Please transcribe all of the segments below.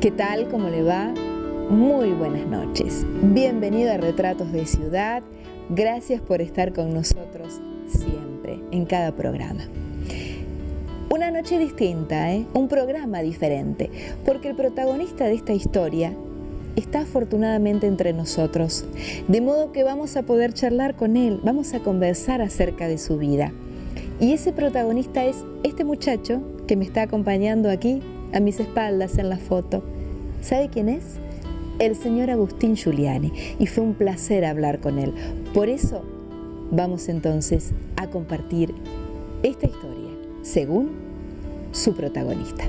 ¿Qué tal? ¿Cómo le va? Muy buenas noches. Bienvenido a Retratos de Ciudad. Gracias por estar con nosotros siempre, en cada programa. Una noche distinta, un programa diferente, porque el protagonista de esta historia está afortunadamente entre nosotros, de modo que vamos a poder charlar con él, vamos a conversar acerca de su vida. Y ese protagonista es este muchacho que me está acompañando aquí, a mis espaldas en la foto. ¿Sabe quién es? El señor Agustín Giuliani, y fue un placer hablar con él. Por eso vamos entonces a compartir esta historia, según su protagonista.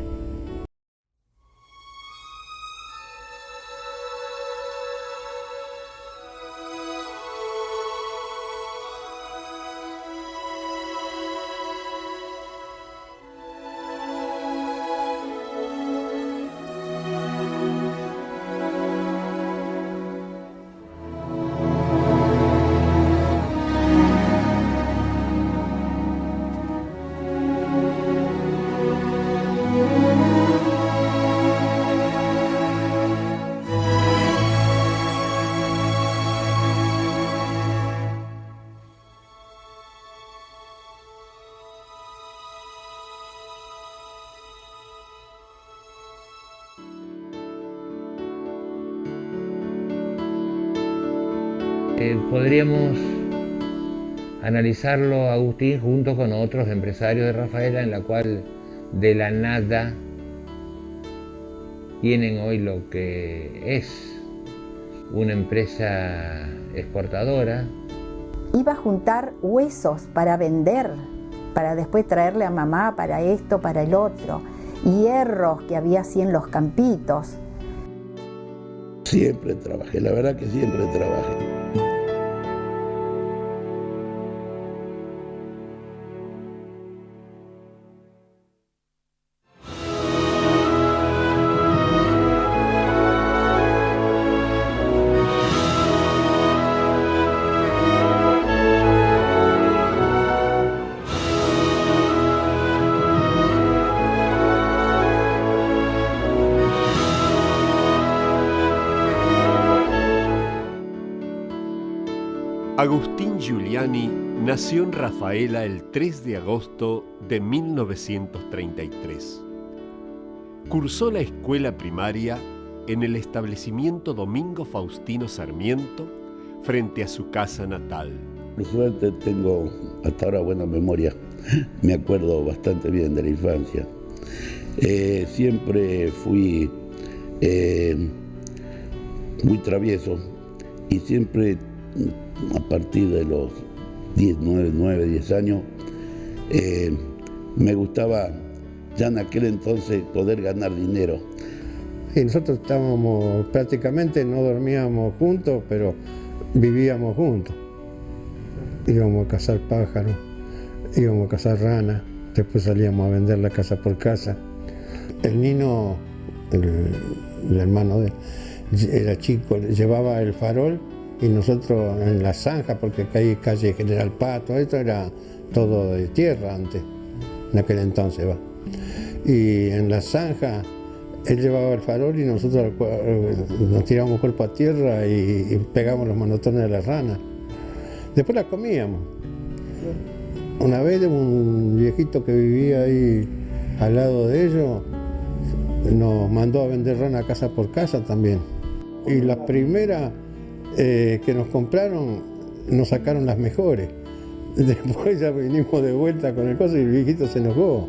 Podríamos analizarlo, Agustín, junto con otros empresarios de Rafaela, en la cual de la nada tienen hoy lo que es una empresa exportadora. Iba a juntar huesos para vender, para después traerle a mamá para esto, para el otro, hierros que había así en los campitos. Siempre trabajé, la verdad que siempre trabajé. Agustín Giuliani nació en Rafaela el 3 de agosto de 1933. Cursó la escuela primaria en el establecimiento Domingo Faustino Sarmiento, frente a su casa natal. Por suerte tengo hasta ahora buena memoria, me acuerdo bastante bien de la infancia. Siempre fui muy travieso y siempre a partir de los 9, 10 años, me gustaba ya en aquel entonces poder ganar dinero. Y nosotros estábamos prácticamente, no dormíamos juntos, pero vivíamos juntos. Íbamos a cazar pájaros, íbamos a cazar ranas, después salíamos a vender la casa por casa. El Nino, el hermano de él, era chico, llevaba el farol y nosotros en la zanja, porque acá hay calle General Paz, todo esto era todo de tierra antes, en aquel entonces va. Y en la zanja él llevaba el farol y nosotros nos tirábamos cuerpo a tierra y pegábamos los manotones de las ranas. Después las comíamos. Una vez un viejito que vivía ahí al lado de ellos nos mandó a vender rana casa por casa también. Y las primeras que nos compraron, nos sacaron las mejores. Después ya vinimos de vuelta con el coso y el viejito se enojó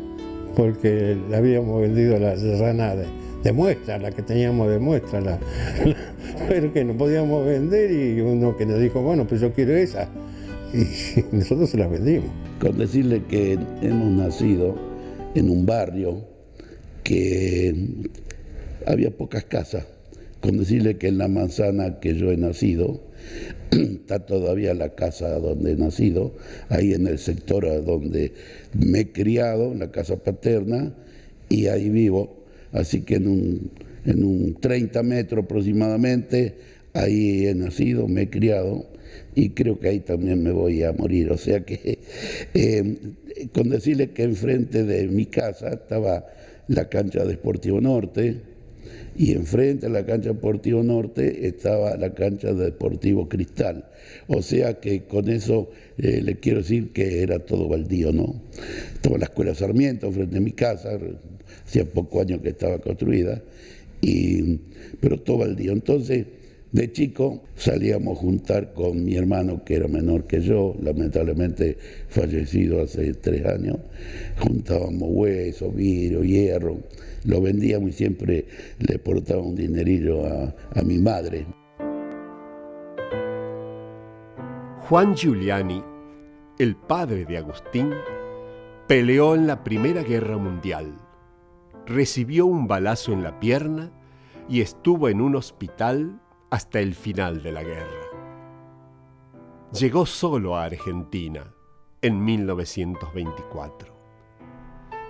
porque le habíamos vendido la rana de muestra, la que teníamos de muestra, pero que no podíamos vender, y uno que nos dijo, bueno, pues yo quiero esa, y nosotros se las vendimos. Con decirle que hemos nacido en un barrio que había pocas casas. Con decirle que en la manzana que yo he nacido, está todavía la casa donde he nacido, ahí en el sector donde me he criado, en la casa paterna, y ahí vivo. Así que en un 30 metros aproximadamente, ahí he nacido, me he criado, y creo que ahí también me voy a morir. O sea que, con decirle que enfrente de mi casa estaba la cancha de Sportivo Norte, y enfrente a la cancha Deportivo Norte estaba la cancha de Deportivo Cristal. O sea que con eso le quiero decir que era todo baldío, ¿no? Estaba la Escuela Sarmiento frente a mi casa, hacía pocos años que estaba construida, pero todo baldío. Entonces, de chico salíamos a juntar con mi hermano, que era menor que yo, lamentablemente fallecido hace 3 años. Juntábamos huesos, vidrio, hierro, lo vendíamos y siempre le portaba un dinerillo a mi madre. Juan Giuliani, el padre de Agustín, peleó en la Primera Guerra Mundial. Recibió un balazo en la pierna y estuvo en un hospital hasta el final de la guerra. Llegó solo a Argentina en 1924.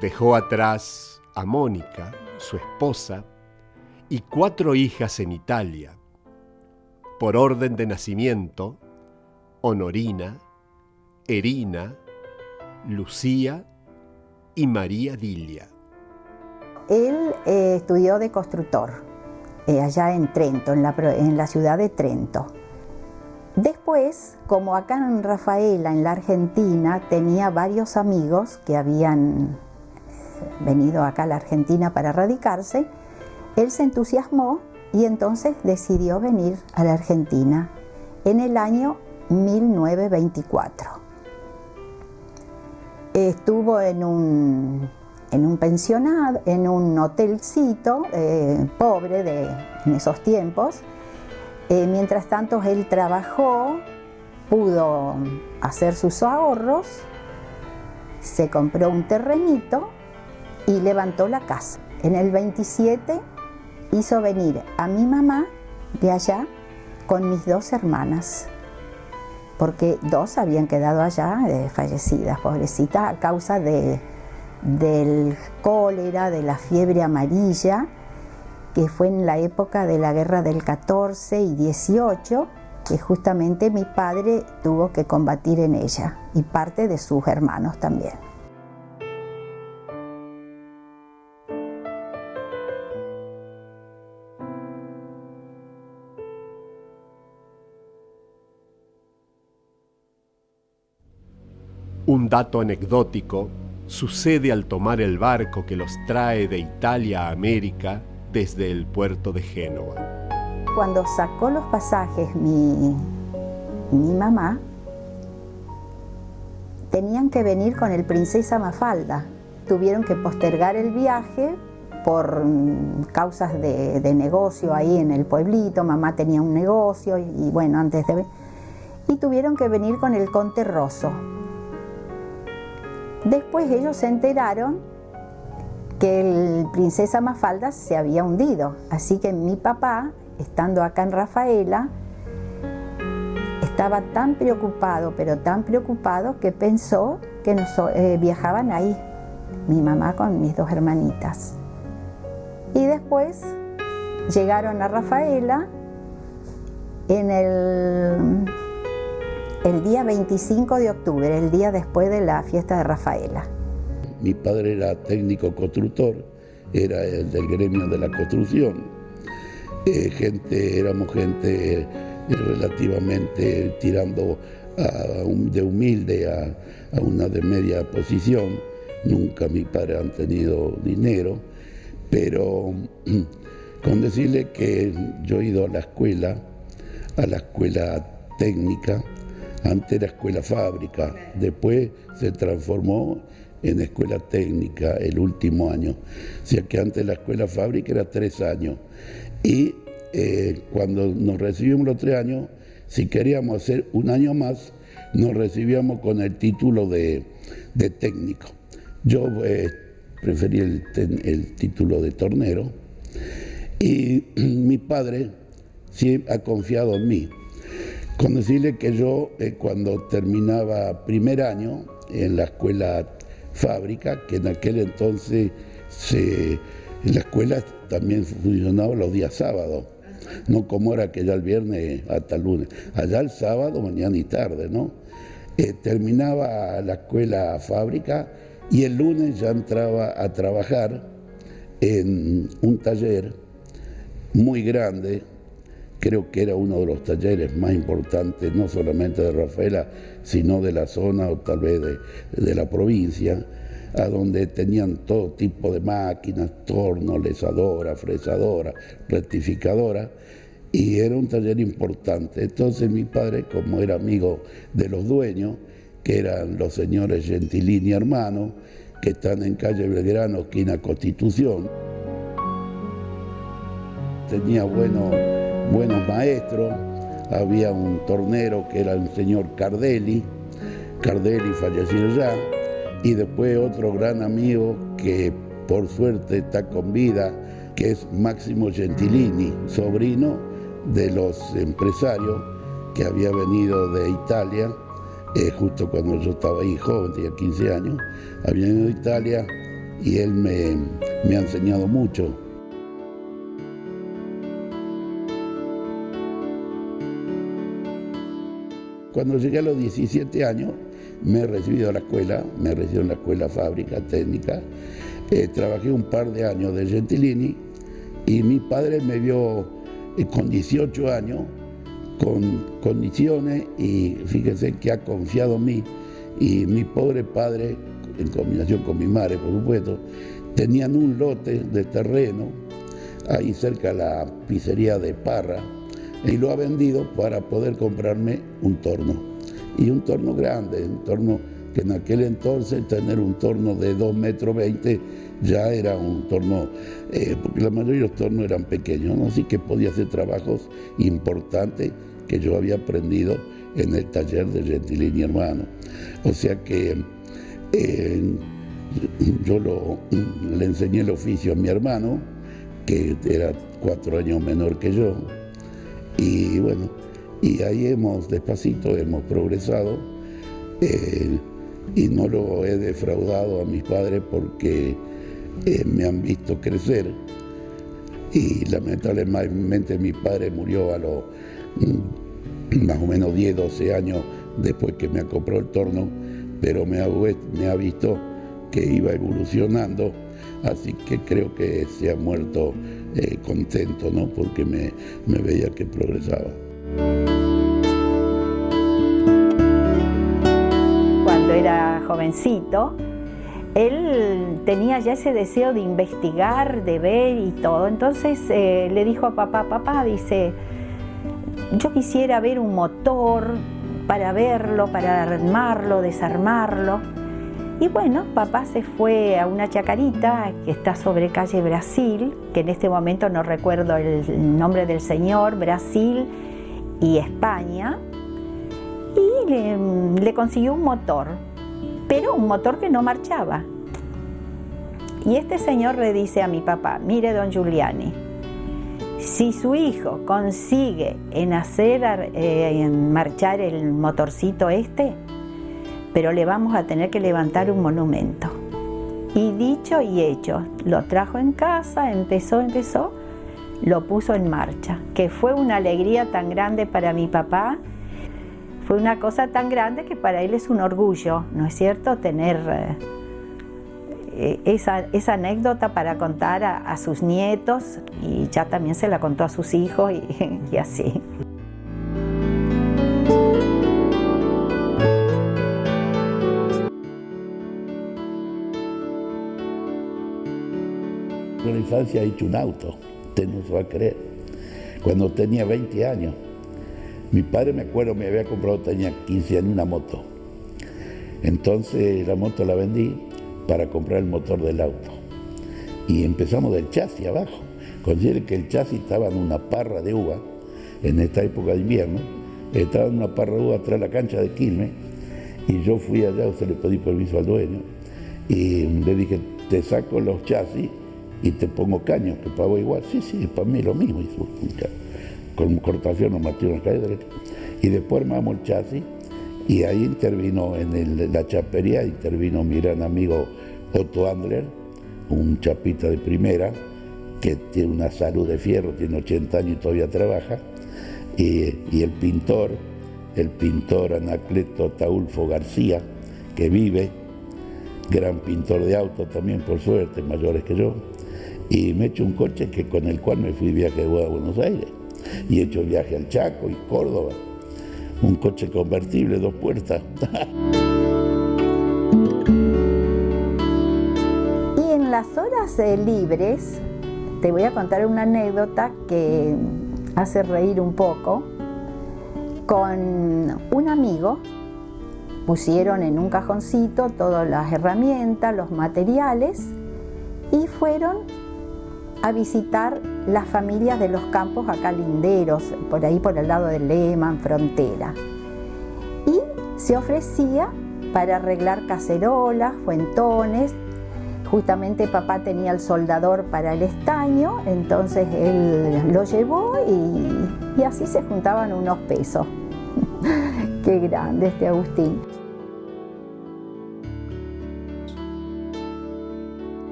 Dejó atrás a Mónica, su esposa, y 4 hijas en Italia. Por orden de nacimiento, Honorina, Erina, Lucía y María Dilia. Él estudió de constructor allá en Trento, en la ciudad de Trento. Después, como acá en Rafaela, en la Argentina, tenía varios amigos que habían venido acá a la Argentina para radicarse, él se entusiasmó y entonces decidió venir a la Argentina en el año 1924. Estuvo en un pensionado, en un hotelcito pobre en esos tiempos. Mientras tanto él trabajó, pudo hacer sus ahorros, se compró un terrenito y levantó la casa. En el 27 hizo venir a mi mamá de allá con mis 2 hermanas, porque 2 habían quedado allá fallecidas, pobrecitas, a causa del cólera, de la fiebre amarilla, que fue en la época de la guerra del 14 y 18, que justamente mi padre tuvo que combatir en ella, y parte de sus hermanos también. Un dato anecdótico sucede al tomar el barco que los trae de Italia a América desde el puerto de Génova. Cuando sacó los pasajes mi mamá, tenían que venir con el Princesa Mafalda. Tuvieron que postergar el viaje por causas de negocio ahí en el pueblito. Mamá tenía un negocio y bueno, y tuvieron que venir con el Conte Rosso. Después ellos se enteraron que el Princesa Mafalda se había hundido, así que mi papá, estando acá en Rafaela, estaba tan preocupado, pero tan preocupado, que pensó que viajaban ahí, mi mamá con mis 2 hermanitas. Y después llegaron a Rafaela en el día 25 de octubre, el día después de la fiesta de Rafaela. Mi padre era técnico constructor, era el del gremio de la construcción. Éramos gente relativamente tirando de humilde a una de media posición. Nunca mis padres han tenido dinero, pero con decirle que yo he ido a la escuela técnica. Antes era escuela fábrica, después se transformó en escuela técnica el último año. O sea que antes la escuela fábrica era 3 años. Y cuando nos recibimos los 3 años, si queríamos hacer un año más, nos recibíamos con el título de técnico. Yo preferí el título de tornero, y mi padre sí ha confiado en mí. Con decirle que yo, cuando terminaba primer año en la escuela fábrica, que en aquel entonces en la escuela también funcionaba los días sábados, no como era que ya el viernes hasta el lunes, allá el sábado, mañana y tarde, ¿no? Terminaba la escuela fábrica y el lunes ya entraba a trabajar en un taller muy grande. Creo que era uno de los talleres más importantes, no solamente de Rafaela, sino de la zona o tal vez de la provincia, a donde tenían todo tipo de máquinas, torno, lesadora, fresadora, rectificadora, y era un taller importante. Entonces mi padre, como era amigo de los dueños, que eran los señores Gentilini hermanos, que están en calle Belgrano, esquina Constitución, tenía buenos maestros. Había un tornero que era el señor Cardelli fallecido ya, y después otro gran amigo que por suerte está con vida, que es Máximo Gentilini, sobrino de los empresarios que había venido de Italia, justo cuando yo estaba ahí joven, tenía 15 años, había venido de Italia, y él me ha enseñado mucho. Cuando llegué a los 17 años, me he recibido en la escuela fábrica técnica. Trabajé un par de años de Gentilini, y mi padre me vio con 18 años, con condiciones, y fíjese que ha confiado en mí. Y mi pobre padre, en combinación con mi madre, por supuesto, tenían un lote de terreno ahí cerca de la pizzería de Parra, y lo ha vendido para poder comprarme un torno. Y un torno grande, un torno que en aquel entonces tener un torno de 2,20 metros ya era un torno, porque la mayoría de los tornos eran pequeños, ¿no? Así que podía hacer trabajos importantes que yo había aprendido en el taller de Gentilini hermano. O sea que yo le enseñé el oficio a mi hermano, que era 4 años menor que yo, y bueno, y ahí despacito hemos progresado, y no lo he defraudado a mis padres porque me han visto crecer, y lamentablemente mi padre murió a los más o menos 10, 12 años después que me compró el torno, pero me ha visto que iba evolucionando, así que creo que se ha muerto contento, ¿no? Porque me veía que progresaba. Cuando era jovencito, él tenía ya ese deseo de investigar, de ver y todo. Entonces le dijo a papá, dice, yo quisiera ver un motor para verlo, para armarlo, desarmarlo. Y bueno, papá se fue a una chacarita que está sobre calle Brasil, que en este momento no recuerdo el nombre del señor, Brasil y España, y le consiguió un motor, pero un motor que no marchaba. Y este señor le dice a mi papá, mire don Giuliani, si su hijo consigue en marchar el motorcito pero le vamos a tener que levantar un monumento. Y dicho y hecho, lo trajo en casa, empezó, lo puso en marcha, que fue una alegría tan grande para mi papá, fue una cosa tan grande que para él es un orgullo, ¿no es cierto?, tener esa anécdota para contar a sus nietos, y ya también se la contó a sus hijos y así. En la infancia he hecho un auto, usted no se va a creer. Cuando tenía 20 años, mi padre, me acuerdo, me había comprado, tenía 15 años, una moto. Entonces la moto la vendí para comprar el motor del auto. Y empezamos del chasis abajo. Considere que el chasis estaba en una parra de uva, en esta época de invierno, estaba en una parra de uva atrás de la cancha de Quilmes, y yo fui allá, o sea, le pedí permiso al dueño, y le dije, te saco los chasis y te pongo caños, que pago igual. Sí, para mí lo mismo. Con cortación nos martillo en la calle derecha. Y después armamos el chasis, y ahí intervino, en la chapería, intervino mi gran amigo Otto Andler, un chapita de primera, que tiene una salud de fierro, tiene 80 años y todavía trabaja, y el pintor Anacleto Taulfo García, que vive, gran pintor de autos también, por suerte, mayores que yo, y me he hecho un coche con el cual me fui de viaje a Buenos Aires y he hecho viaje al Chaco y Córdoba. Un coche convertible, 2 puertas. Y en las horas libres te voy a contar una anécdota que hace reír un poco. Con un amigo pusieron en un cajoncito todas las herramientas, los materiales y fueron a visitar las familias de los campos acá linderos, por ahí por el lado de Lehmann, Frontera. Y se ofrecía para arreglar cacerolas, fuentones. Justamente papá tenía el soldador para el estaño, entonces él lo llevó y así se juntaban unos pesos. Qué grande este Agustín.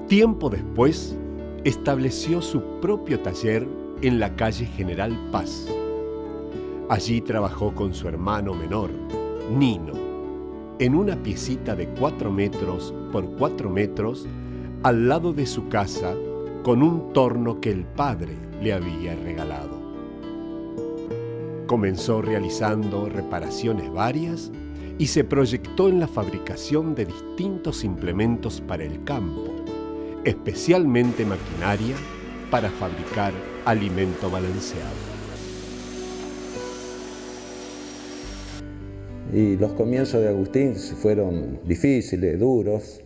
Tiempo después, estableció su propio taller en la calle General Paz. Allí trabajó con su hermano menor, Nino, en una piecita de 4 metros por 4 metros al lado de su casa con un torno que el padre le había regalado. Comenzó realizando reparaciones varias y se proyectó en la fabricación de distintos implementos para el campo, especialmente maquinaria para fabricar alimento balanceado. Y los comienzos de Agustín fueron difíciles, duros,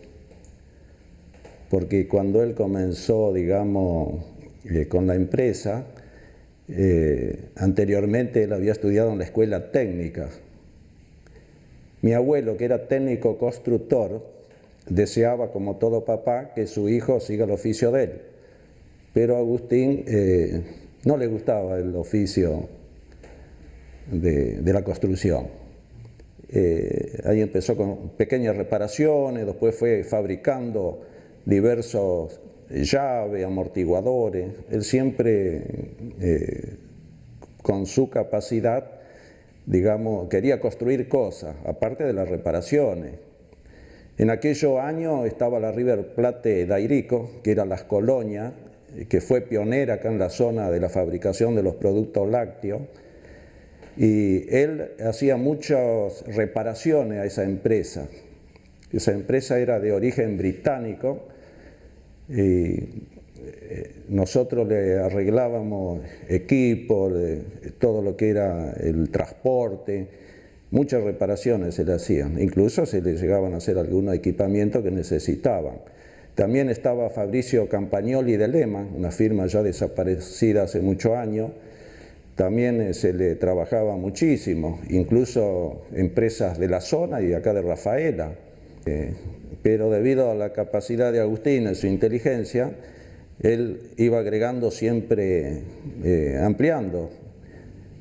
porque cuando él comenzó, digamos, con la empresa, anteriormente él había estudiado en la escuela técnica. Mi abuelo, que era técnico constructor, deseaba, como todo papá, que su hijo siga el oficio de él. Pero a Agustín no le gustaba el oficio de la construcción. Ahí empezó con pequeñas reparaciones, después fue fabricando diversos llaves, amortiguadores. Él siempre, con su capacidad, digamos, quería construir cosas, aparte de las reparaciones. En aquellos años estaba la River Plate Dairico, que era Las Colonias, que fue pionera acá en la zona de la fabricación de los productos lácteos, y él hacía muchas reparaciones a esa empresa. Esa empresa era de origen británico y nosotros le arreglábamos equipos, todo lo que era el transporte, muchas reparaciones se le hacían, incluso se le llegaban a hacer algunos equipamientos que necesitaban. También estaba Fabricio Campagnoli de Lehmann, una firma ya desaparecida hace muchos años. También se le trabajaba muchísimo, incluso empresas de la zona y acá de Rafaela. Pero debido a la capacidad de Agustín y su inteligencia, él iba agregando siempre, ampliando.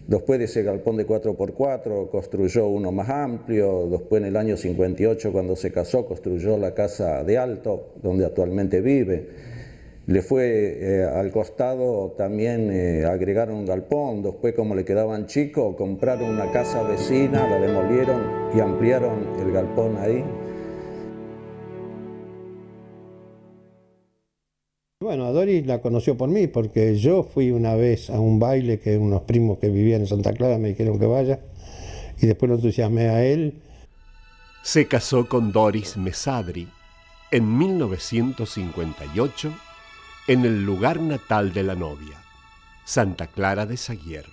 Después de ese galpón de 4x4 construyó uno más amplio. Después en el año 58, cuando se casó, construyó la casa de Alto, donde actualmente vive. Le fue al costado también agregaron un galpón. Después, como le quedaban chicos, compraron una casa vecina, la demolieron y ampliaron el galpón ahí. Bueno, a Doris la conoció por mí, porque yo fui una vez a un baile que unos primos que vivían en Santa Clara me dijeron que vaya, y después lo entusiasmé a él. Se casó con Doris Mesadri en 1958 en el lugar natal de la novia, Santa Clara de Saguier.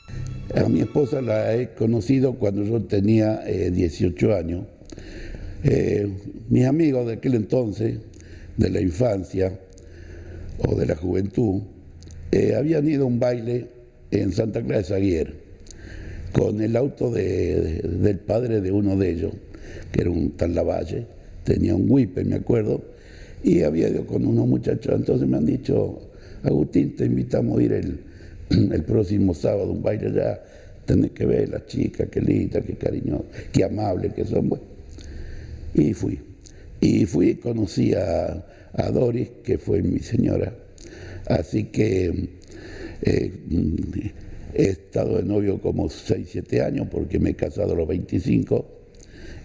A mi esposa la he conocido cuando yo tenía 18 años. Mis amigos de aquel entonces, de la infancia o de la juventud, habían ido a un baile en Santa Clara de Saguier con el auto del padre de uno de ellos, que era un tal Lavalle, tenía un Wipe, me acuerdo, y había ido con unos muchachos. Entonces me han dicho: Agustín, te invitamos a ir el próximo sábado a un baile allá, tenés que ver las chicas, qué lindas, qué cariñosas, qué amables que son. Bueno, y fui y conocí a Doris, que fue mi señora. Así que he estado de novio como 6, 7 años, porque me he casado a los 25,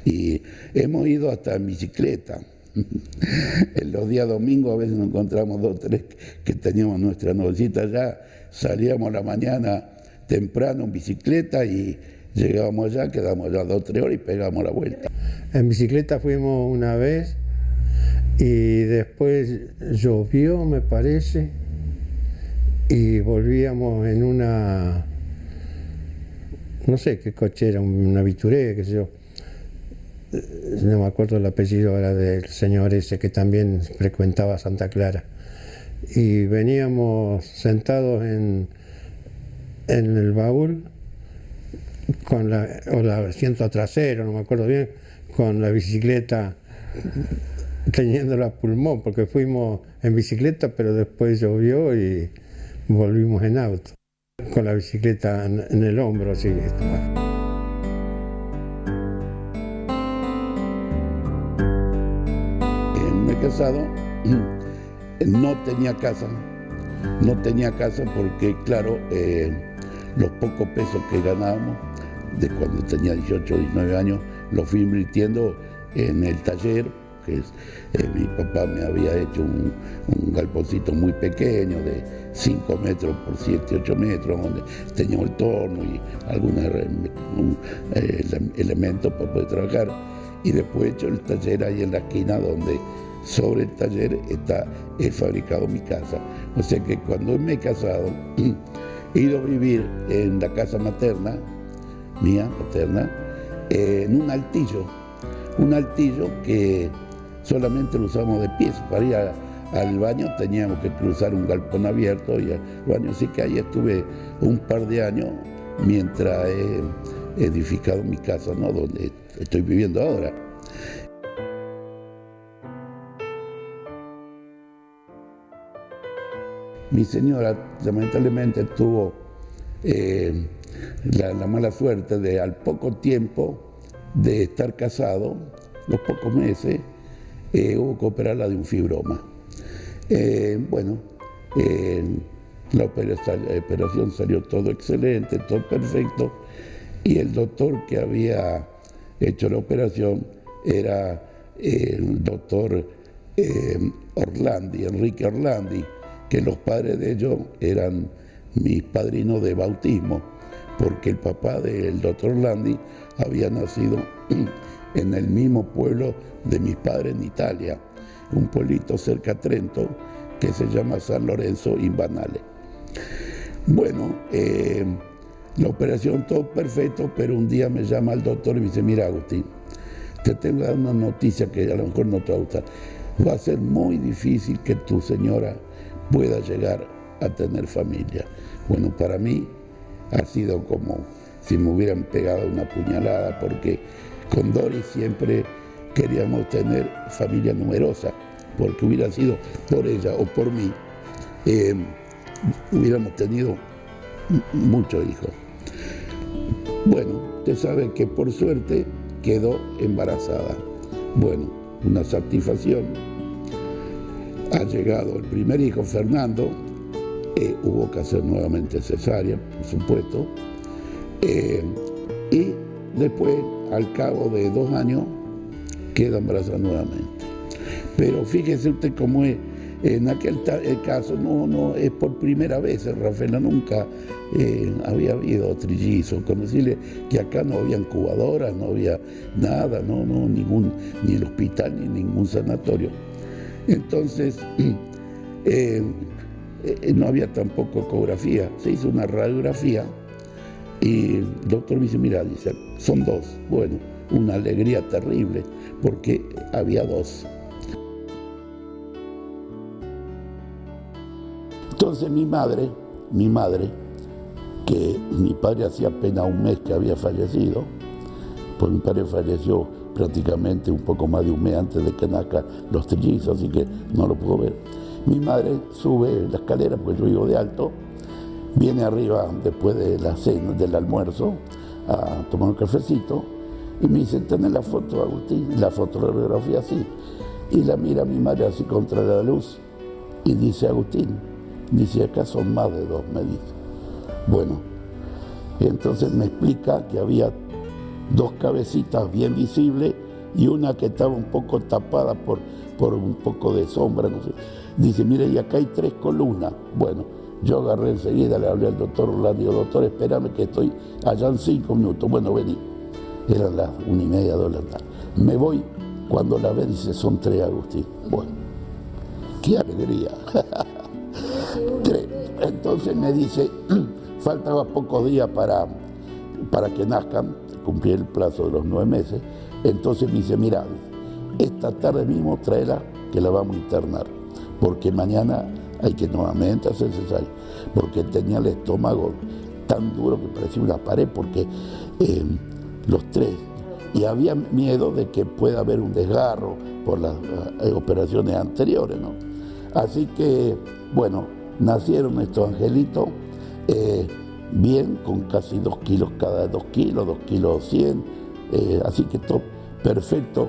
y hemos ido hasta en bicicleta. En los días domingos a veces nos encontramos 2 o 3 que teníamos nuestra novecita allá, salíamos a la mañana temprano en bicicleta y llegábamos allá, quedamos allá 2 o 3 horas y pegamos la vuelta. En bicicleta fuimos una vez y después llovió, me parece, y volvíamos en una, no sé qué coche era, una Bituré, qué sé yo. No me acuerdo el apellido, era del señor ese que también frecuentaba Santa Clara. Y veníamos sentados en el baúl, con el asiento trasero, no me acuerdo bien, con la bicicleta teniéndola a pulmón, porque fuimos en bicicleta, pero después llovió y volvimos en auto, con la bicicleta en el hombro, así. Me he casado, no tenía casa porque, claro, los pocos pesos que ganábamos, de cuando tenía 18 o 19 años, los fui invirtiendo en el taller, que mi papá me había hecho un galponcito muy pequeño de 5 metros por 7, 8 metros, donde tenía el torno y algunos elementos para poder trabajar. Y después he hecho el taller ahí en la esquina donde sobre el taller he fabricado mi casa. O sea que cuando me he casado, he ido a vivir en la casa materna, mía, materna, en un altillo que solamente lo usamos de pies. Para ir al baño teníamos que cruzar un galpón abierto y al baño, así que ahí estuve un par de años mientras he edificado mi casa, ¿no?, donde estoy viviendo ahora. Mi señora lamentablemente tuvo la mala suerte de, al poco tiempo de estar casado, los pocos meses, hubo que operarla de un fibroma. La operación salió todo excelente, todo perfecto, y el doctor que había hecho la operación era el doctor Enrique Orlandi, que los padres de ellos eran mis padrinos de bautismo, porque el papá del doctor Orlandi había nacido en el mismo pueblo de mis padres en Italia, un pueblito cerca a Trento que se llama San Lorenzo in Banale. Bueno, la operación todo perfecto, pero un día me llama el doctor y me dice: mira, Agustín, te tengo que dar una noticia que a lo mejor no te va a gustar. Va a ser muy difícil que tu señora pueda llegar a tener familia. Bueno, para mí ha sido como si me hubieran pegado una puñalada, porque con Doris siempre queríamos tener familia numerosa, porque hubiera sido por ella o por mí, hubiéramos tenido muchos hijos. Bueno, usted sabe que por suerte quedó embarazada. Bueno, una satisfacción. Ha llegado el primer hijo, Fernando, hubo que hacer nuevamente cesárea, por supuesto, y después, al cabo de 2 años, queda embarazada nuevamente. Pero fíjese usted cómo es, en aquel caso no es por primera vez, Rafaela nunca había habido trillizos, con decirle que acá no había incubadoras, no había nada, ni el hospital ni ningún sanatorio. Entonces, no había tampoco ecografía, se hizo una radiografía y el doctor me dice: mira, dice, son 2. Bueno, una alegría terrible porque había 2. Entonces mi madre, que mi padre hacía apenas un mes que había fallecido, pues mi padre falleció prácticamente un poco más de un mes antes de que nazcan los trillizos, así que no lo puedo ver. Mi madre sube la escalera, porque yo vivo de alto, viene arriba después de la cena, del almuerzo, a tomar un cafecito, y me dice: ¿tenés la foto, Agustín? La fotografía así. Y la mira mi madre así contra la luz, y dice: Agustín, dice, acá son más de 2, me dice. Bueno, y entonces me explica que había 2 cabecitas bien visibles y una que estaba un poco tapada por por un poco de sombra, no sé. Dice, mire, y acá hay 3 columnas. Bueno, yo agarré enseguida, le hablé al doctor Orlando, digo, doctor, espérame que estoy allá en 5 minutos. Bueno, vení. Eran las 1:30, 2 de la tarde. Me voy, cuando la ve, dice, son 3, Agustín. Bueno, qué alegría. 3. Entonces me dice, faltaba pocos días para que nazcan, cumplí el plazo de los 9 meses. Entonces me dice, mira, esta tarde mismo tráela que la vamos a internar, porque mañana hay que nuevamente hacer cesárea, porque tenía el estómago tan duro que parecía una pared, porque los 3, y había miedo de que pueda haber un desgarro por las operaciones anteriores, ¿no? Así que, bueno, nacieron estos angelitos, bien, con casi 2 kilos cada 2 kilos, 2 kilos 100, así que todo perfecto,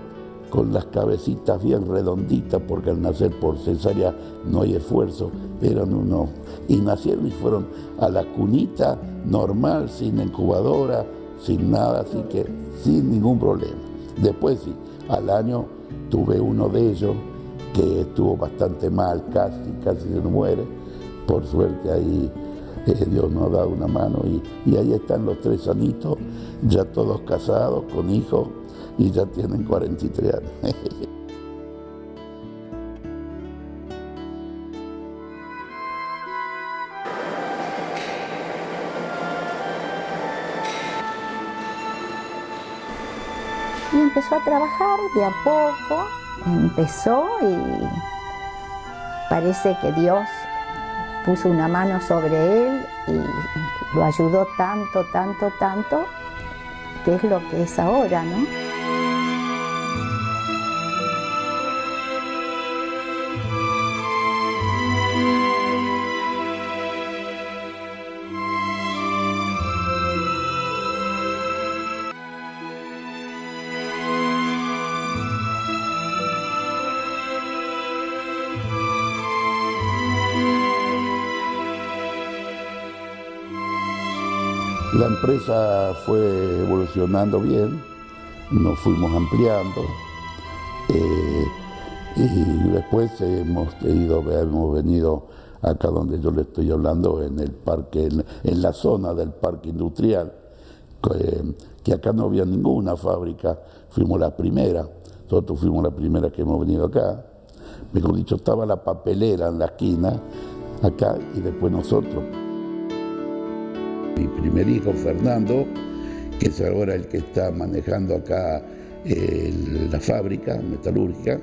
con las cabecitas bien redonditas, porque al nacer por cesárea no hay esfuerzo, eran unos, y nacieron y fueron a la cunita normal, sin incubadora, sin nada, así que sin ningún problema. Después sí, al año tuve uno de ellos que estuvo bastante mal, casi se muere. Por suerte ahí Dios nos ha dado una mano y ahí están los 3 sanitos, ya todos casados, con hijos, y ya tienen 43 años. Y empezó a trabajar de a poco, empezó y parece que Dios puso una mano sobre él y lo ayudó tanto, que es lo que es ahora, ¿no? La empresa fue evolucionando bien, nos fuimos ampliando y después hemos venido acá donde yo le estoy hablando, en el parque, en la zona del parque industrial, que acá no había ninguna fábrica, fuimos la primera, nosotros fuimos la primera que hemos venido acá. Mejor dicho, estaba la papelera en la esquina, acá, y después nosotros. Mi primer hijo, Fernando, que es ahora el que está manejando acá la fábrica metalúrgica.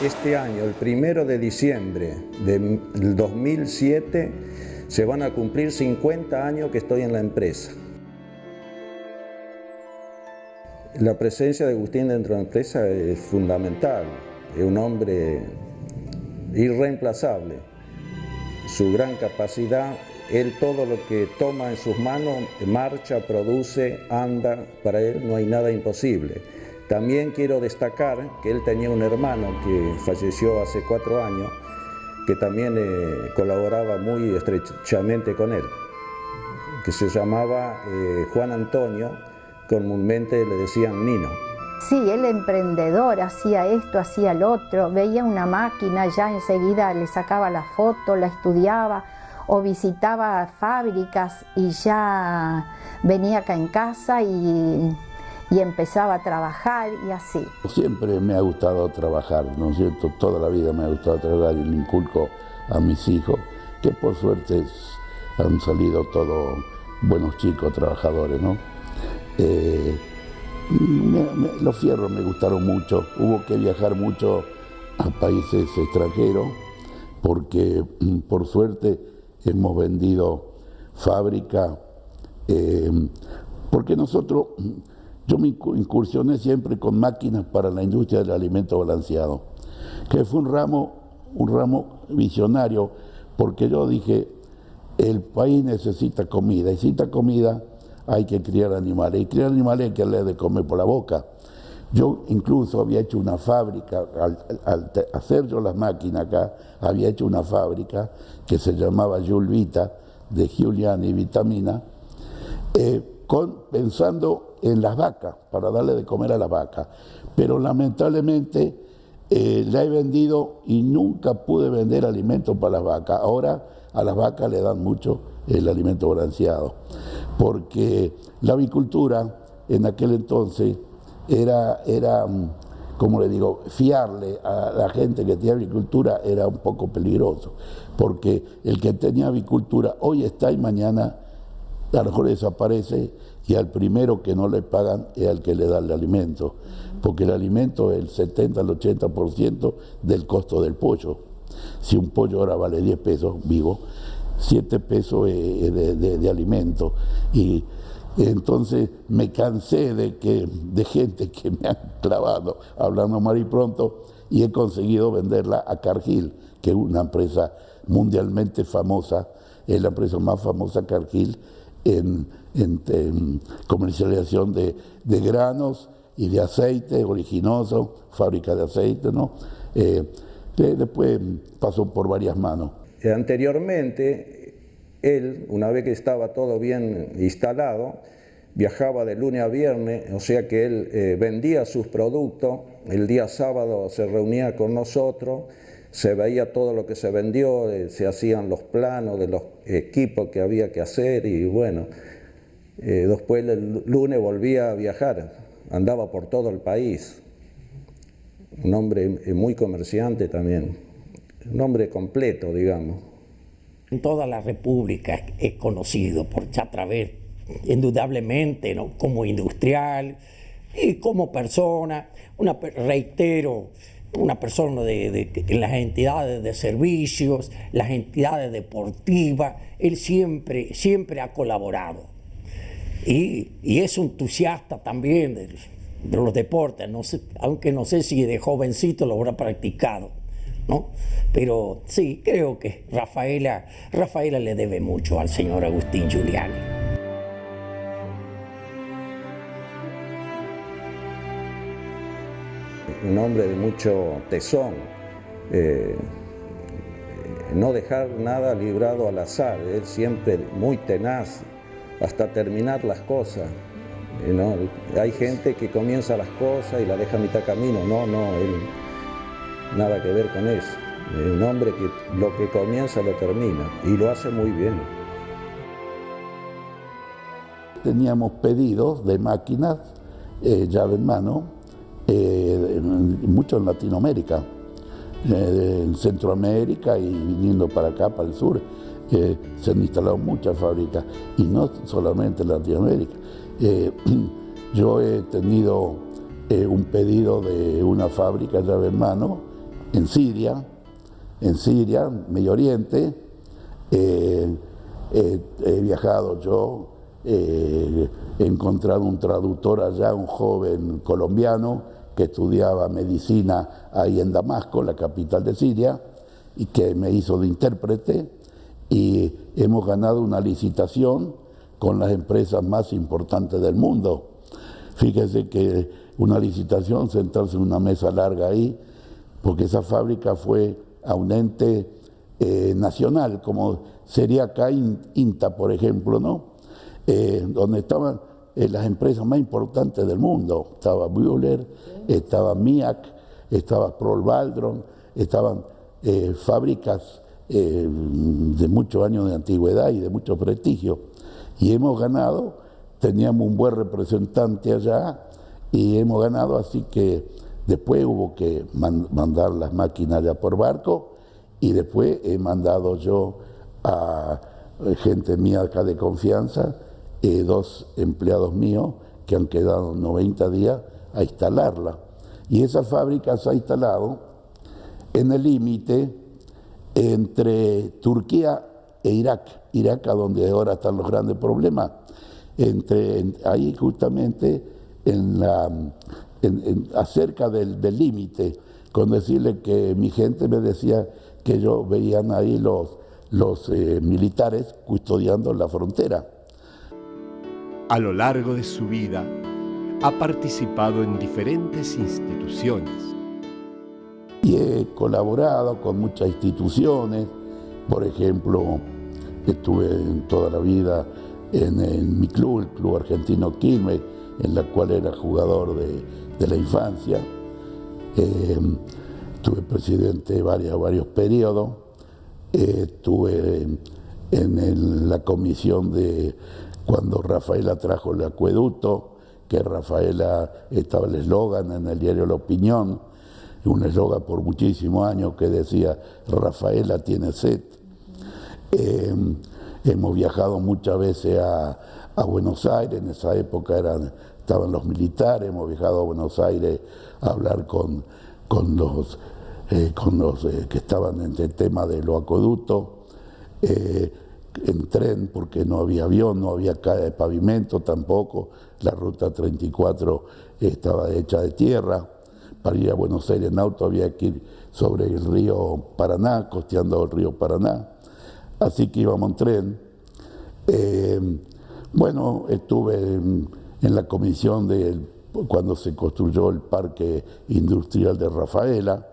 Este año, el 1 de diciembre del 2007, se van a cumplir 50 años que estoy en la empresa. La presencia de Agustín dentro de la empresa es fundamental, es un hombre irreemplazable. Su gran capacidad, él todo lo que toma en sus manos, marcha, produce, anda, para él no hay nada imposible. También quiero destacar que él tenía un hermano que falleció hace 4 años, que también colaboraba muy estrechamente con él, que se llamaba Juan Antonio, comúnmente le decían Nino. Sí, él emprendedor, hacía esto, hacía lo otro, veía una máquina, ya enseguida le sacaba la foto, la estudiaba, o visitaba fábricas y ya venía acá en casa y empezaba a trabajar y así. Siempre me ha gustado trabajar, ¿no es cierto? Toda la vida me ha gustado trabajar y le inculco a mis hijos, que por suerte han salido todos buenos chicos, trabajadores, ¿no? Los fierros me gustaron mucho, hubo que viajar mucho a países extranjeros porque por suerte hemos vendido fábrica, porque yo me incursioné siempre con máquinas para la industria del alimento balanceado, que fue un ramo visionario, porque yo dije, el país necesita comida, hay que criar animales, y criar animales hay que darle de comer por la boca. Yo incluso había hecho una fábrica, al hacer yo las máquinas acá, había hecho una fábrica que se llamaba Julvita, de Giuliani y Vitamina, pensando en las vacas, para darle de comer a las vacas. Pero lamentablemente la he vendido y nunca pude vender alimentos para las vacas. Ahora a las vacas le dan mucho el alimento balanceado, porque la avicultura en aquel entonces era como le digo, fiarle a la gente que tenía avicultura era un poco peligroso, porque el que tenía avicultura hoy está y mañana a lo mejor desaparece, y al primero que no le pagan es al que le da el alimento, porque el alimento es el 70 al 80% del costo del pollo. Si un pollo ahora vale 10 pesos vivo, 7 pesos de alimento. Y entonces me cansé de gente que me han clavado, hablando mal y pronto, y he conseguido venderla a Cargill, que es una empresa mundialmente famosa, es la empresa más famosa, Cargill, en comercialización de granos y de aceite originoso, fábrica de aceite, ¿no? Después pasó por varias manos. Anteriormente, él, una vez que estaba todo bien instalado, viajaba de lunes a viernes, o sea que él vendía sus productos, el día sábado se reunía con nosotros, se veía todo lo que se vendió, se hacían los planos de los equipos que había que hacer y bueno, después el lunes volvía a viajar, andaba por todo el país. Un hombre muy comerciante también, un hombre completo, digamos. En toda la República es conocido por Chatraver, indudablemente, ¿no? Como industrial y como persona, reitero, una persona de las entidades de servicios, las entidades deportivas, él siempre ha colaborado. Y es entusiasta también de los deportes, no sé, aunque no sé si de jovencito lo habrá practicado, ¿no? Pero sí, creo que Rafaela le debe mucho al señor Agustín Giuliani. Un hombre de mucho tesón, no dejar nada librado al azar, él siempre muy tenaz hasta terminar las cosas, ¿no? Hay gente que comienza las cosas y la deja a mitad camino, no, él nada que ver con eso, un hombre que lo que comienza lo termina y lo hace muy bien. Teníamos pedidos de máquinas, llave en mano, mucho en Latinoamérica, en Centroamérica y viniendo para acá, para el sur, se han instalado muchas fábricas, y no solamente en Latinoamérica. Yo he tenido un pedido de una fábrica de llave en mano en Siria, Medio Oriente. He viajado yo, he encontrado un traductor allá, un joven colombiano que estudiaba medicina ahí en Damasco, la capital de Siria, y que me hizo de intérprete, y hemos ganado una licitación con las empresas más importantes del mundo. Fíjese que una licitación, sentarse en una mesa larga ahí, porque esa fábrica fue a un ente nacional, como sería acá INTA, por ejemplo, ¿no? Donde estaban las empresas más importantes del mundo. Estaba Bühler, estaba MIAC, estaba Prohl-Waldron, estaban fábricas de muchos años de antigüedad y de mucho prestigio. Y hemos ganado, teníamos un buen representante allá y hemos ganado, así que después hubo que mandar las máquinas ya por barco, y después he mandado yo a gente mía acá de confianza, 2 empleados míos que han quedado 90 días a instalarla. Y esa fábrica se ha instalado en el límite entre Turquía e Irak, a donde ahora están los grandes problemas, ahí justamente acerca del límite, con decirle que mi gente me decía que ellos veían ahí los militares custodiando la frontera. A lo largo de su vida, ha participado en diferentes instituciones. Y he colaborado con muchas instituciones. Por ejemplo, estuve toda la vida en mi club, el Club Argentino Quilmes, en la cual era jugador de la infancia. Estuve presidente varios periodos. Estuve en la comisión de cuando Rafaela trajo el acueducto, que Rafaela estaba el eslogan en el diario La Opinión, un eslogan por muchísimos años que decía Rafaela tiene sed. Hemos viajado muchas veces a Buenos Aires, en esa época estaban los militares, hemos viajado a Buenos Aires a hablar con los que estaban en el tema de los acueductos, en tren porque no había avión, no había pavimento tampoco, la ruta 34 estaba hecha de tierra. Para ir a Buenos Aires en auto había que ir sobre el río Paraná, costeando el río Paraná, así que íbamos en tren. Bueno, estuve en la comisión cuando se construyó el parque industrial de Rafaela,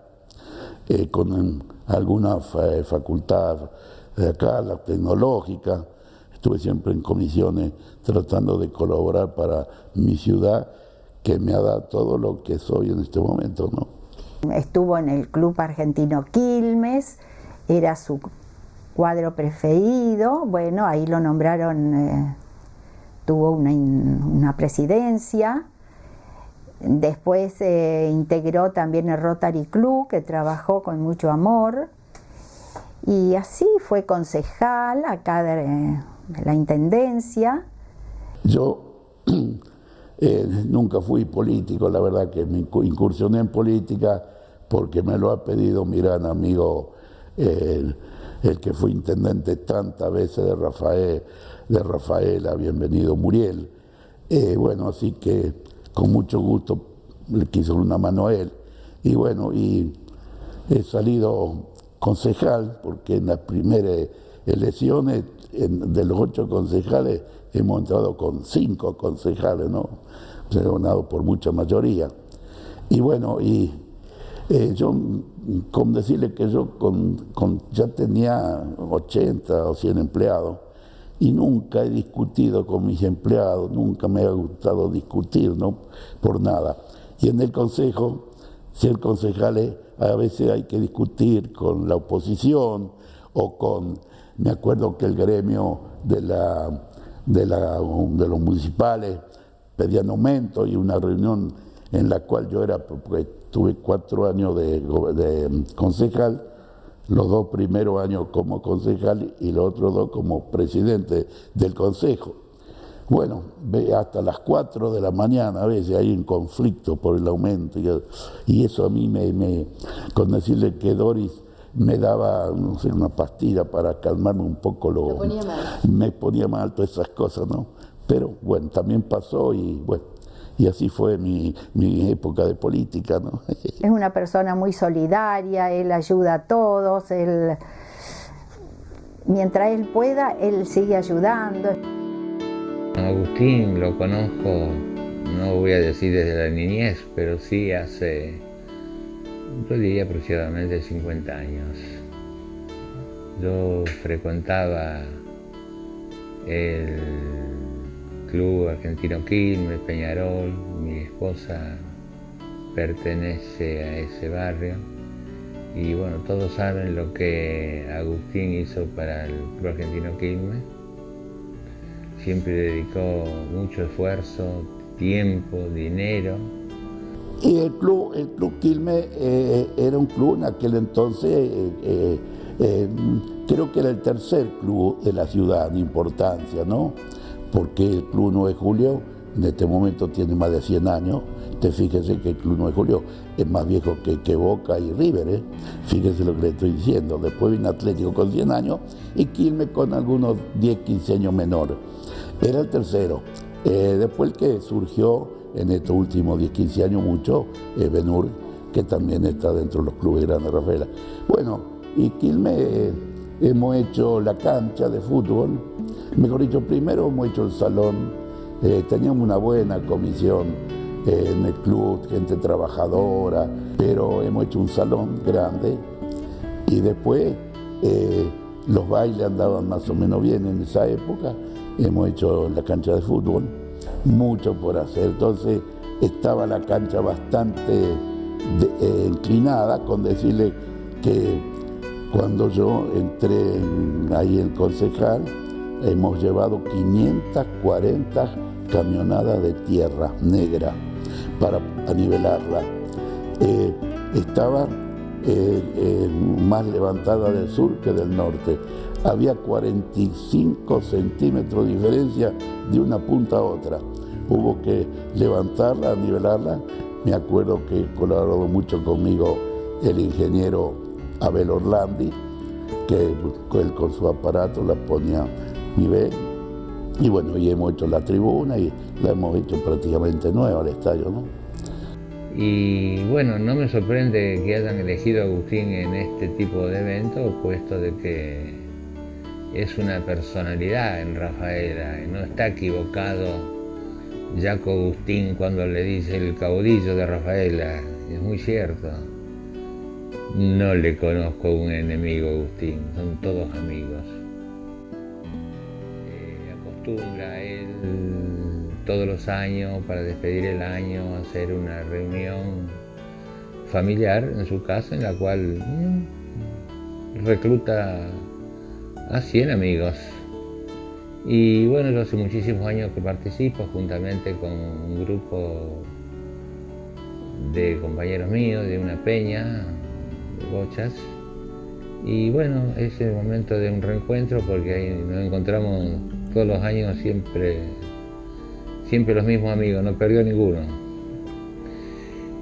con alguna facultad de acá, la tecnológica. Estuve siempre en comisiones tratando de colaborar para mi ciudad, que me ha dado todo lo que soy en este momento, ¿no? Estuvo en el Club Argentino Quilmes, era su cuadro preferido. Bueno, ahí lo nombraron, tuvo una presidencia. Después integró también el Rotary Club, que trabajó con mucho amor. Y así fue concejal acá de la Intendencia. Yo nunca fui político, la verdad que me incursioné en política porque me lo ha pedido mi gran amigo, el que fue intendente tantas veces de Rafaela, bienvenido Muriel. Bueno, así que con mucho gusto le quise dar una mano a él. Y bueno, y he salido concejal porque en las primeras elecciones de los 8 concejales hemos entrado con 5 concejales, ¿no? Se ha ganado por mucha mayoría. Y bueno, yo, con decirle que yo ya tenía 80 o 100 empleados y nunca he discutido con mis empleados, nunca me ha gustado discutir, ¿no? Por nada. Y en el consejo, ser concejales, a veces hay que discutir con la oposición o me acuerdo que el gremio de los municipales pedían aumento y una reunión en la cual yo porque tuve 4 años de concejal, los 2 primeros años como concejal y los otros 2 como presidente del consejo. Bueno, hasta las 4 de la mañana a veces hay un conflicto por el aumento y eso a mí con decirle que Doris me daba, no sé, una pastilla para calmarme un poco. ¿Lo ponía mal? Me ponía mal todas esas cosas, ¿no? Pero bueno, también pasó y bueno, y así fue mi época de política, ¿no? Es una persona muy solidaria, él ayuda a todos, mientras él pueda, él sigue ayudando. Agustín lo conozco, no voy a decir desde la niñez, pero sí hace, yo diría aproximadamente 50 años. Yo frecuentaba el Club Argentino Quilmes, Peñarol, mi esposa pertenece a ese barrio y bueno, todos saben lo que Agustín hizo para el Club Argentino Quilmes. Siempre dedicó mucho esfuerzo, tiempo, dinero. Y el club Quilmes era un club en aquel entonces, creo que era el tercer club de la ciudad en importancia, ¿no? Porque el Club 9 de Julio en este momento tiene más de 100 años. Fíjese que el Club 9 de Julio es más viejo que Boca y River, ¿eh? Fíjese lo que le estoy diciendo. Después vino Atlético con 100 años y Quilmes con algunos 10, 15 años menores. Era el tercero. Después el que surgió en estos últimos 10, 15 años mucho es Ben-Hur, que también está dentro de los clubes grandes de Rafaela. Bueno, y Quilmes hemos hecho la cancha de fútbol, mejor dicho, primero hemos hecho el salón, teníamos una buena comisión en el club, gente trabajadora, pero hemos hecho un salón grande y después los bailes andaban más o menos bien en esa época. Hemos hecho la cancha de fútbol mucho por hacer. Entonces estaba la cancha bastante inclinada, con decirle que cuando yo entré ahí en concejal, hemos llevado 540 camionadas de tierra negra para anivelarla. Estaba más levantada del sur que del norte. Había 45 centímetros de diferencia de una punta a otra. Hubo que levantarla, anivelarla. Me acuerdo que colaboró mucho conmigo el ingeniero Abel Orlandi, que él con su aparato la ponía a nivel. Y bueno, y hemos hecho la tribuna y la hemos hecho prácticamente nueva al estadio, ¿no? Y bueno, no me sorprende que hayan elegido a Agustín en este tipo de eventos, puesto de que es una personalidad en Rafaela, y no está equivocado Jaco Agustín cuando le dice el caudillo de Rafaela, es muy cierto. No le conozco un enemigo a Agustín, son todos amigos. Acostumbra él todos los años, para despedir el año, hacer una reunión familiar en su casa, en la cual recluta a 100 amigos. Y bueno, yo hace muchísimos años que participo juntamente con un grupo de compañeros míos de una peña, de bochas. Y bueno, es el momento de un reencuentro, porque ahí nos encontramos todos los años, siempre los mismos amigos, no perdió ninguno.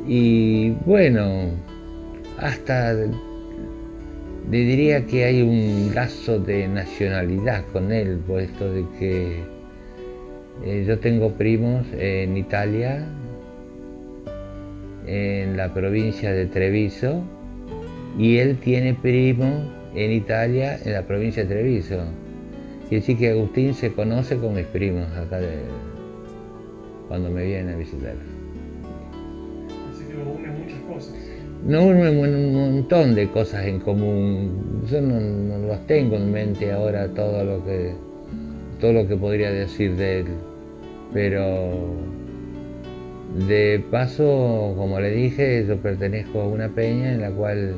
Y bueno, hasta le diría que hay un lazo de nacionalidad con él, puesto de que yo tengo primos en Italia, en la provincia de Treviso, y él tiene primos en Italia, en la provincia de Treviso. Quiere decir que Agustín se conoce con mis primos acá cuando me vienen a visitar. Así que lo une muchas cosas. No, un montón de cosas en común. Yo no los tengo en mente ahora todo lo que podría decir de él. Pero de paso, como le dije, yo pertenezco a una peña en la cual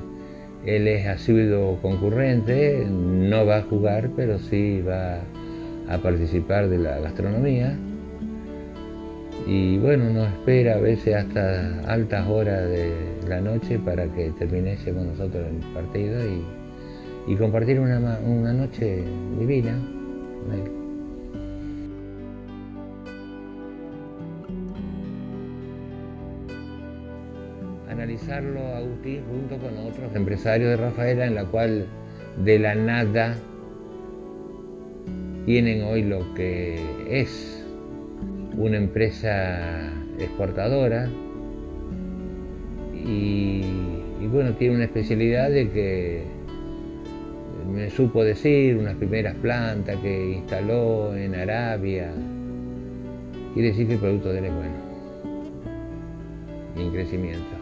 él es asiduo concurrente, no va a jugar, pero sí va a participar de la gastronomía. Y bueno, nos espera a veces hasta altas horas de la noche para que terminemos nosotros el partido y compartir una noche divina con él. Analizarlo a Agustín junto con otros empresarios de Rafaela, en la cual de la nada tienen hoy lo que es una empresa exportadora y bueno, tiene una especialidad de que me supo decir unas primeras plantas que instaló en Arabia. Quiere decir que el producto de él es bueno y en crecimiento.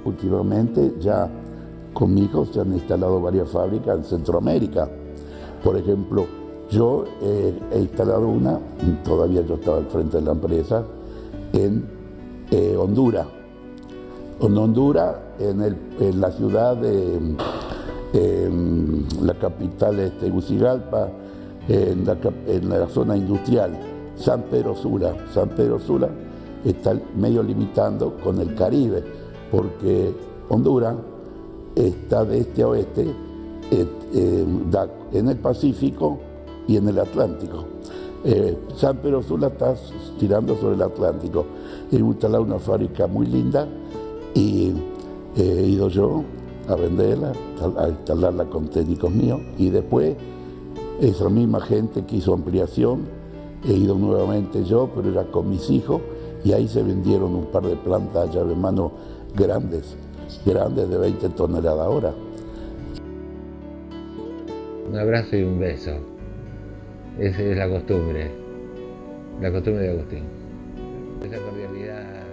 Últimamente ya conmigo se han instalado varias fábricas en Centroamérica. Por ejemplo, yo he instalado una, todavía yo estaba al frente de la empresa, en Honduras. En Honduras, en la ciudad de la capital de Tegucigalpa, en la zona industrial, San Pedro Sula. San Pedro Sula está medio limitando con el Caribe, porque Honduras está de este a oeste, en el Pacífico y en el Atlántico. San Pedro Sula está tirando sobre el Atlántico. He instalado una fábrica muy linda y he ido yo a venderla, a instalarla con técnicos míos, y después esa misma gente que hizo ampliación, he ido nuevamente yo, pero era con mis hijos, y ahí se vendieron un par de plantas llave mano grandes de 20 toneladas hora. Un abrazo y un beso. Esa es la costumbre de Agustín. Esa cordialidad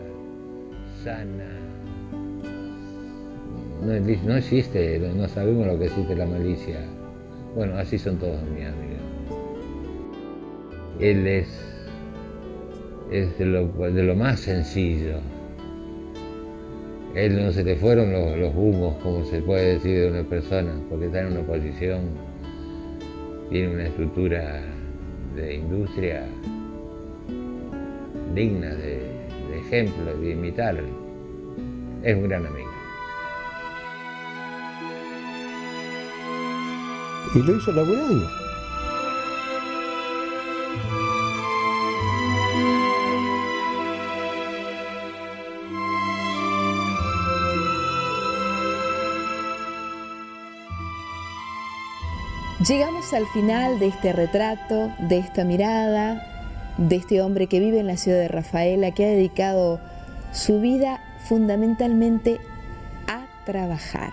sana. No existe, no sabemos lo que existe la malicia. Bueno, así son todos mis amigos. Él es es de lo más sencillo. Él no se le fueron los humos, como se puede decir de una persona, porque está en una posición, tiene una estructura de industria digna de ejemplo, de imitar. Es un gran amigo. Y lo hizo laburando. Llegamos al final de este retrato, de esta mirada, de este hombre que vive en la ciudad de Rafaela, que ha dedicado su vida fundamentalmente a trabajar.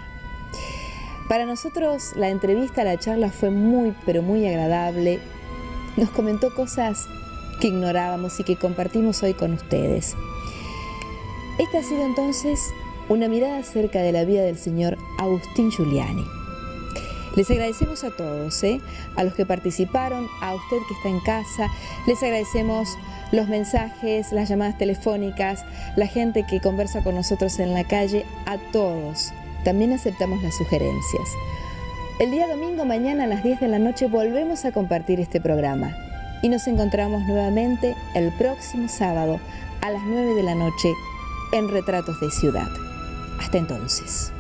Para nosotros la entrevista, la charla fue muy, pero muy agradable. Nos comentó cosas que ignorábamos y que compartimos hoy con ustedes. Esta ha sido entonces una mirada acerca de la vida del señor Agustín Giuliani. Les agradecemos a todos, a los que participaron, a usted que está en casa. Les agradecemos los mensajes, las llamadas telefónicas, la gente que conversa con nosotros en la calle, a todos. También aceptamos las sugerencias. El día domingo, mañana a las 10 de la noche, volvemos a compartir este programa. Y nos encontramos nuevamente el próximo sábado a las 9 de la noche en Retratos de Ciudad. Hasta entonces.